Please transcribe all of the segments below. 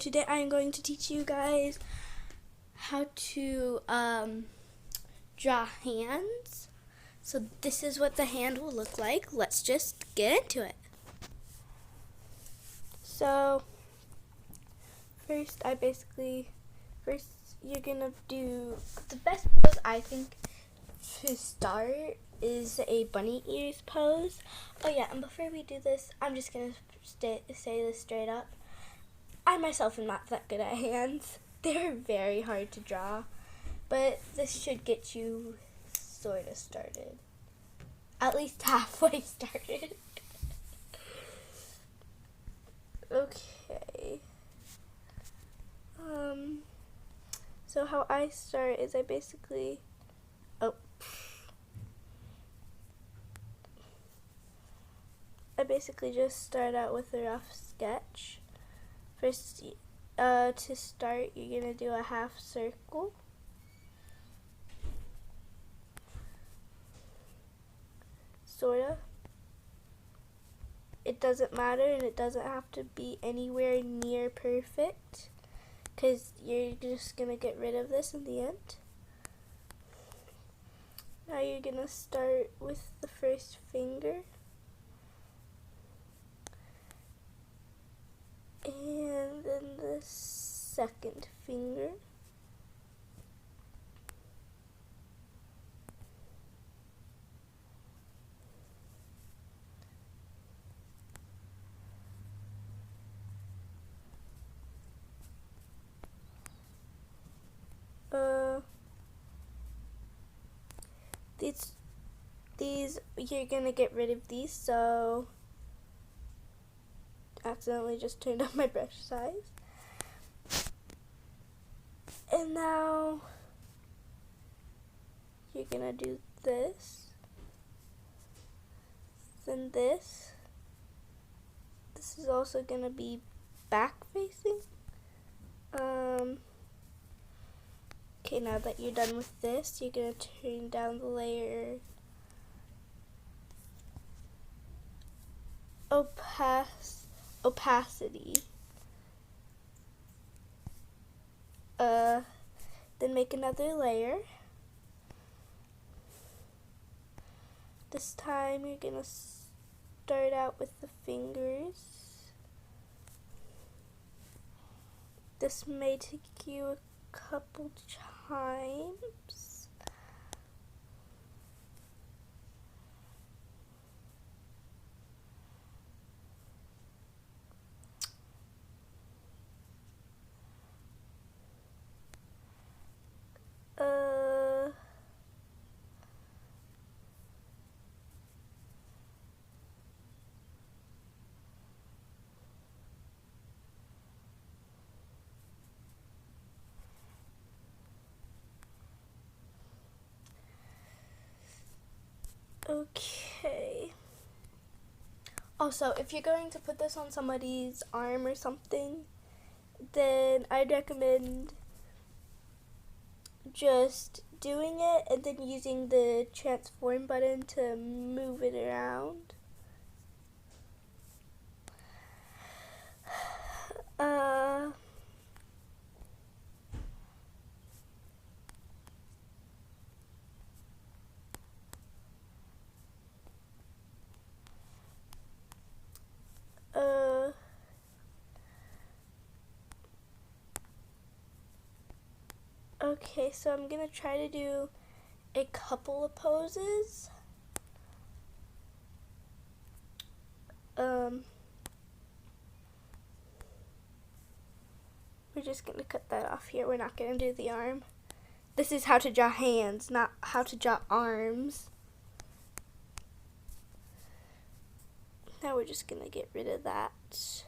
today I'm going to teach you guys how to draw hands. So this is what the hand will look like. Let's just get into it. So first you're gonna do the best pose I think to start is a bunny ears pose. Oh yeah, and before we do this, I'm just gonna say this straight up. I myself am not that good at hands. They're very hard to draw, but this should get you sort of started. At least halfway started. Okay. So how I start is I basically just start out with a rough sketch. First, to start, you're going to do a half circle. Sorta. It doesn't matter, and it doesn't have to be anywhere near perfect, because you're just going to get rid of this in the end. Now you're going to start with the first finger. And then the second finger. These you're gonna get rid of these, so accidentally just turned up my brush size. And now you're gonna do this, then this. This is also gonna be back facing. Okay, now that you're done with this, you're gonna turn down the layer opacity. Then make another layer. This time you're gonna start out with the fingers. This may take you a couple times. Okay. Also, if you're going to put this on somebody's arm or something, then I'd recommend just doing it and then using the transform button to move it around. Okay, so I'm gonna try to do a couple of poses. We're just gonna cut that off here. We're not gonna do the arm. This is how to draw hands, not how to draw arms. Now we're just gonna get rid of that.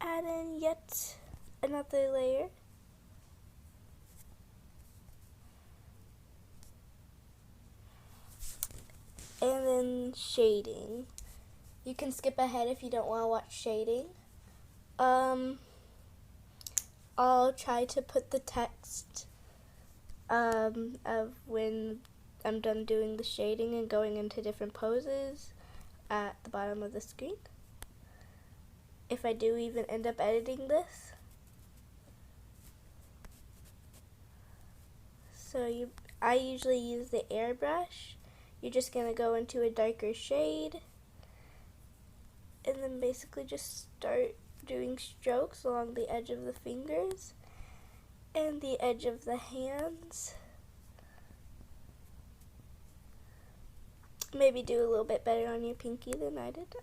Add in yet another layer. And then shading. You can skip ahead if you don't want to watch shading. I'll try to put the text of when I'm done doing the shading and going into different poses at the bottom of the screen. if I do even end up editing this. So I usually use the airbrush. You're just going to go into a darker shade and then basically just start doing strokes along the edge of the fingers and the edge of the hands. Maybe do a little bit better on your pinky than I did.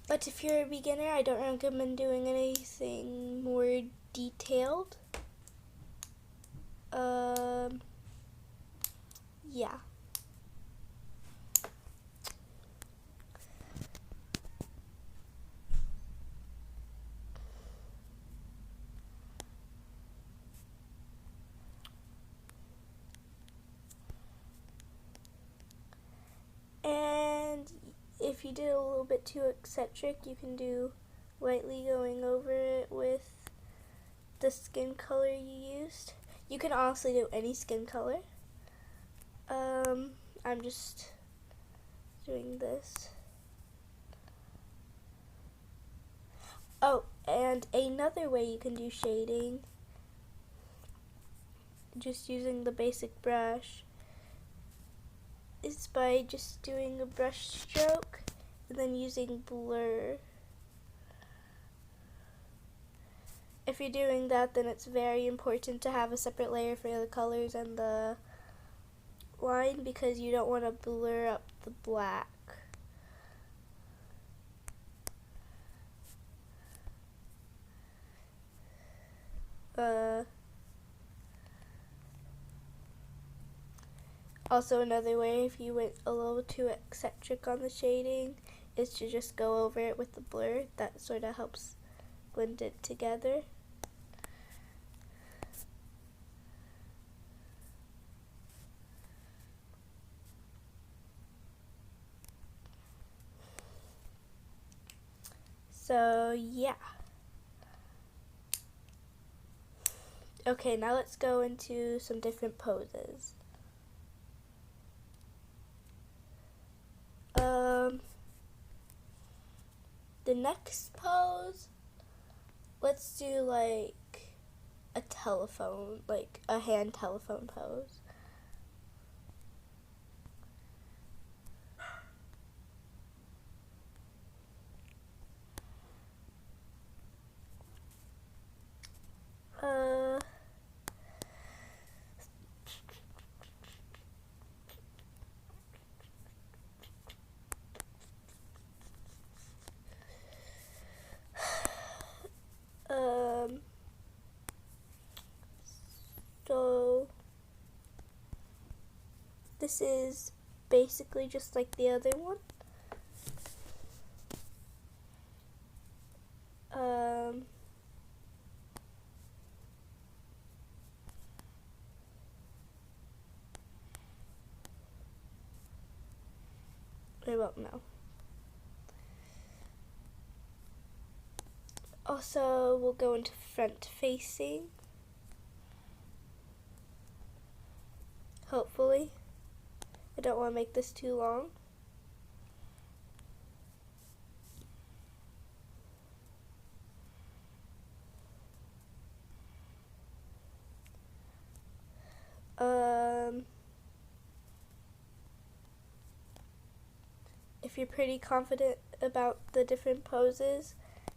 But if you're a beginner, I don't recommend doing anything more detailed. Yeah. And if you did a little bit too eccentric, you can do lightly going over it with the skin color you used. You can honestly do any skin color. I'm just doing this. Oh, and another way you can do shading, just using the basic brush, is by just doing a brush stroke and then using blur. If you're doing that, then it's very important to have a separate layer for the colors and the line, because you don't want to blur up the black. Also, another way, if you went a little too eccentric on the shading, is to just go over it with the blur. That sort of helps blend it together. So, yeah. Okay, now let's go into some different poses. The next pose, let's do like a telephone, like a hand telephone pose. So this is basically just like the other one. I won't know. Also, we'll go into front facing. Hopefully. I don't want to make this too long. If you're pretty confident about the different poses,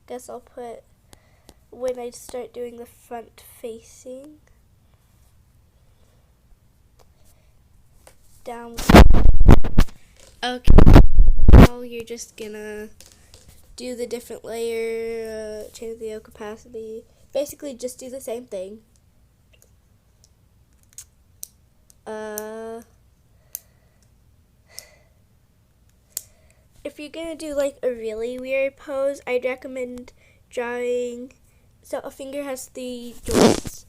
guess I'll put when I start doing the front facing down. Okay, now you're just gonna do the different layer, change the opacity, basically just do the same thing. If you're gonna do like a really weird pose, I'd recommend drawing, so a finger has 3 joints,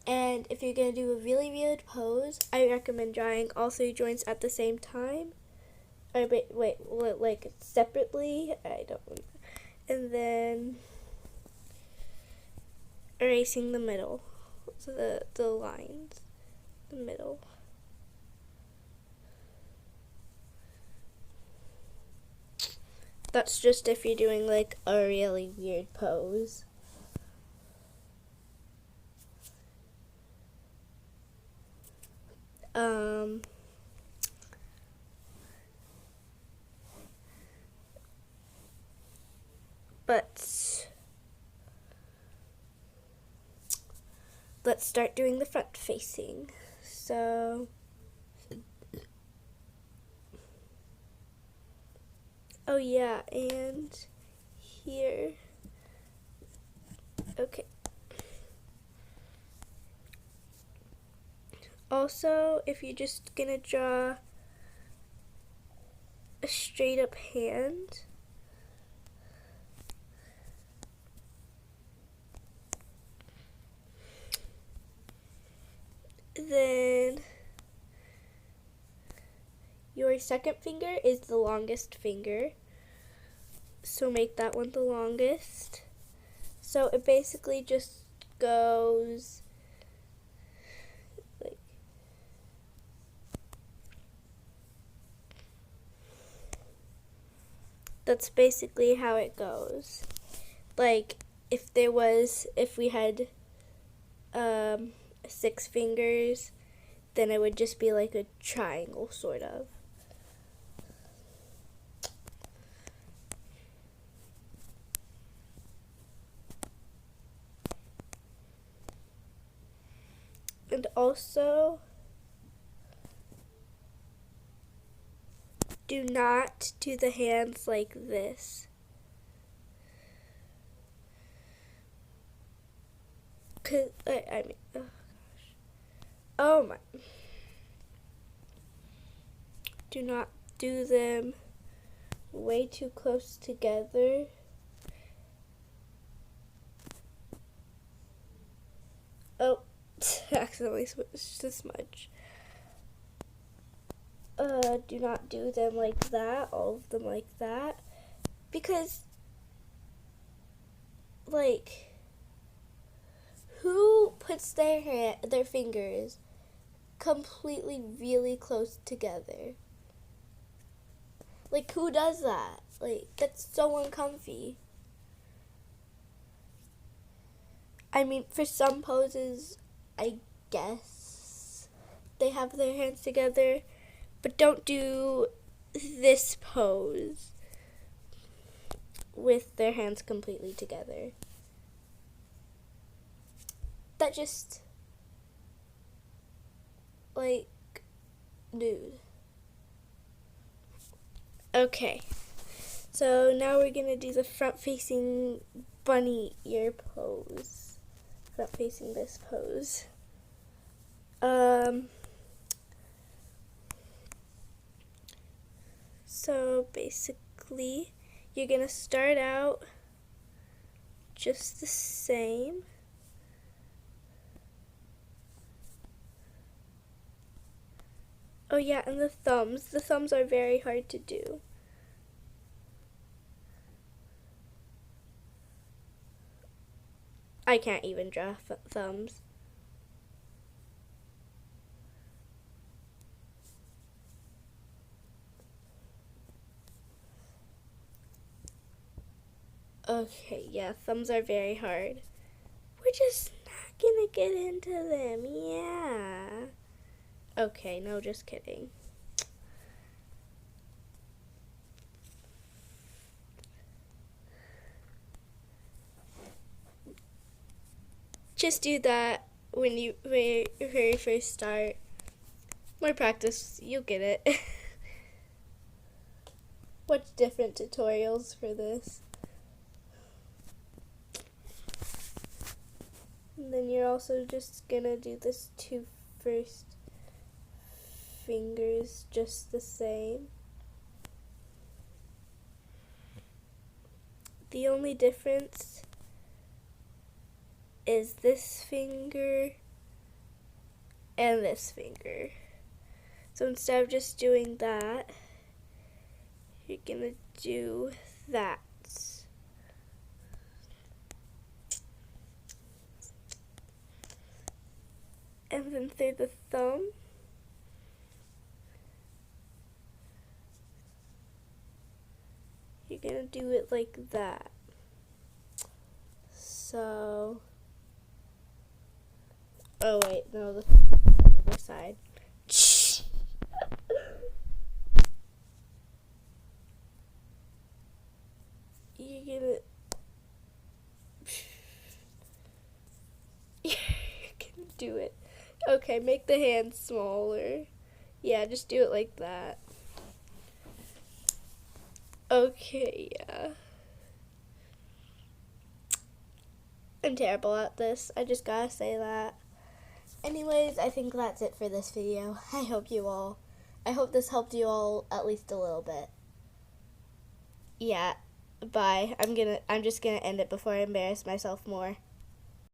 and if you're gonna do a really weird pose, I recommend drawing all 3 joints at the same time, or wait, like separately, I don't know, and then erasing the middle, so the lines, the middle. That's just if you're doing like a really weird pose. But let's start doing the front facing. So oh yeah, and here. Okay. Also, if you're just gonna draw a straight up hand, then your second finger is the longest finger, so make that one the longest. So it basically just goes like that's basically how it goes. Like if we had 6 fingers, then it would just be like a triangle sort of. And also, do not do the hands like this. Cause I mean, oh gosh. Oh my. Do not do them way too close together. Oh, accidentally switched this much. Do not do them like that, all of them like that, because, like, who puts their fingers completely really close together? Like, who does that? Like, that's so uncomfy. I mean, for some poses, I guess they have their hands together, but don't do this pose with their hands completely together. That just, like, dude. Okay, so now we're gonna do the front-facing bunny ear pose. Front-facing this pose. So basically, you're gonna start out just the same. Oh yeah, and the thumbs. The thumbs are very hard to do. I can't even draw thumbs. Okay, yeah, thumbs are very hard. We're just not gonna get into them, yeah. Okay, no, just kidding. Just do that when you very first start. More practice, you'll get it. Watch different tutorials for this. And then you're also just gonna do this 2 first fingers just the same. The only difference is this finger and this finger. So instead of just doing that, you're gonna do that. And then through the thumb, you're gonna do it like that. So, oh wait, no, the other side. You're gonna do it. Okay, make the hand smaller. Yeah, just do it like that. Okay, yeah. I'm terrible at this. I just gotta say that. Anyways, I think that's it for this video. I hope this helped you all at least a little bit. Yeah, bye. I'm just gonna end it before I embarrass myself more.